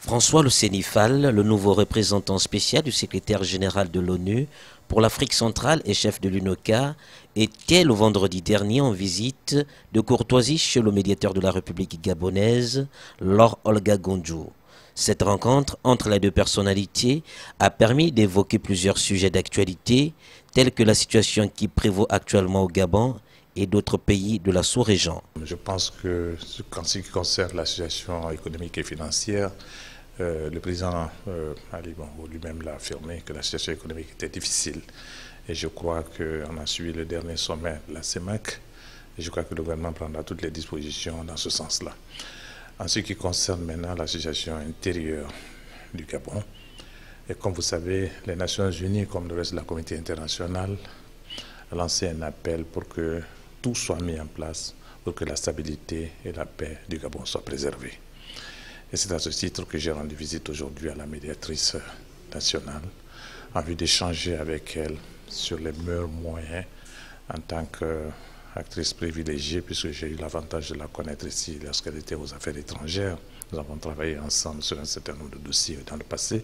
François Le Sénifal, le nouveau représentant spécial du secrétaire général de l'ONU pour l'Afrique centrale et chef de l'UNOCA, était le vendredi dernier en visite de courtoisie chez le médiateur de la République gabonaise, Laure Olga Gondjou. Cette rencontre entre les deux personnalités a permis d'évoquer plusieurs sujets d'actualité, tels que la situation qui prévaut actuellement au Gabon et d'autres pays de la sous-région. Je pense que, en ce qui concerne la situation économique et financière, le président Ali Bongo lui-même l'a affirmé que la situation économique était difficile. Et je crois qu'on a suivi le dernier sommet de la CEMAC et je crois que le gouvernement prendra toutes les dispositions dans ce sens-là. En ce qui concerne maintenant la situation intérieure du Gabon, et comme vous savez, les Nations Unies, comme le reste de la communauté internationale, a lancé un appel pour que tout soit mis en place pour que la stabilité et la paix du Gabon soient préservées. Et c'est à ce titre que j'ai rendu visite aujourd'hui à la médiatrice nationale en vue d'échanger avec elle sur les meilleurs moyens en tant qu'actrice privilégiée, puisque j'ai eu l'avantage de la connaître ici lorsqu'elle était aux affaires étrangères. Nous avons travaillé ensemble sur un certain nombre de dossiers dans le passé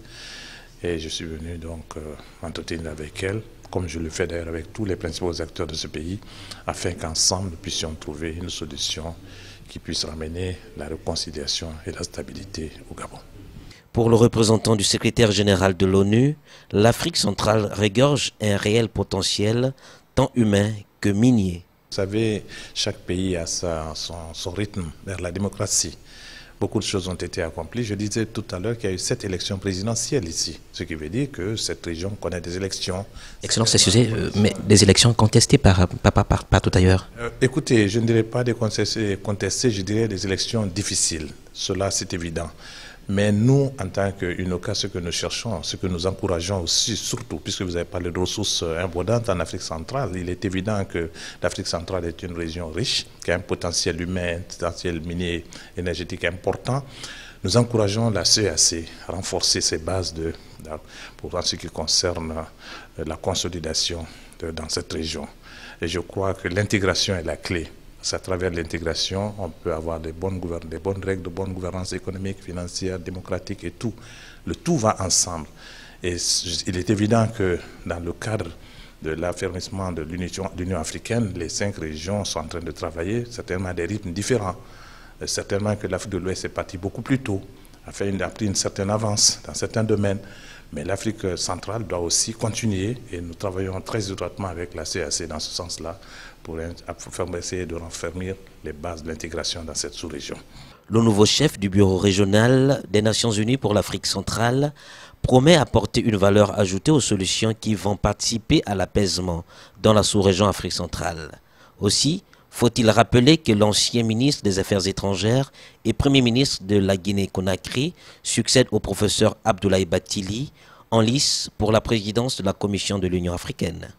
et je suis venu donc m'entretenir avec elle, comme je le fais d'ailleurs avec tous les principaux acteurs de ce pays, afin qu'ensemble nous puissions trouver une solution qui puisse ramener la réconciliation et la stabilité au Gabon. Pour le représentant du secrétaire général de l'ONU, l'Afrique centrale regorge un réel potentiel, tant humain que minier. Vous savez, chaque pays a son rythme vers la démocratie. Beaucoup de choses ont été accomplies. Je disais tout à l'heure qu'il y a eu 7 élections présidentielles ici, ce qui veut dire que cette région connaît des élections. Excellence, excusez, mais des élections contestées partout ailleurs. Écoutez, je ne dirais pas des contestées, je dirais des élections difficiles. Cela, c'est évident. Mais nous, en tant qu'UNOCA, ce que nous cherchons, ce que nous encourageons aussi, surtout, puisque vous avez parlé de ressources abondantes en Afrique centrale, il est évident que l'Afrique centrale est une région riche, qui a un potentiel humain, un potentiel minier énergétique important. Nous encourageons la CEAC à renforcer ses bases pour ce qui concerne la consolidation dans cette région. Et je crois que l'intégration est la clé. À travers l'intégration, on peut avoir des bonnes règles de bonne gouvernance économique, financière, démocratique et tout. Le tout va ensemble. Et il est évident que dans le cadre de l'affermissement de l'Union africaine, les 5 régions sont en train de travailler certainement à des rythmes différents. Certainement que l'Afrique de l'Ouest est partie beaucoup plus tôt, a pris une certaine avance dans certains domaines. Mais l'Afrique centrale doit aussi continuer et nous travaillons très étroitement avec la CEAC dans ce sens-là pour essayer de renfermer les bases de l'intégration dans cette sous-région. Le nouveau chef du bureau régional des Nations Unies pour l'Afrique centrale promet apporter une valeur ajoutée aux solutions qui vont participer à l'apaisement dans la sous-région Afrique centrale. Aussi, faut-il rappeler que l'ancien ministre des Affaires étrangères et Premier ministre de la Guinée-Conakry succède au professeur Abdoulaye Bathily en lice pour la présidence de la Commission de l'Union africaine.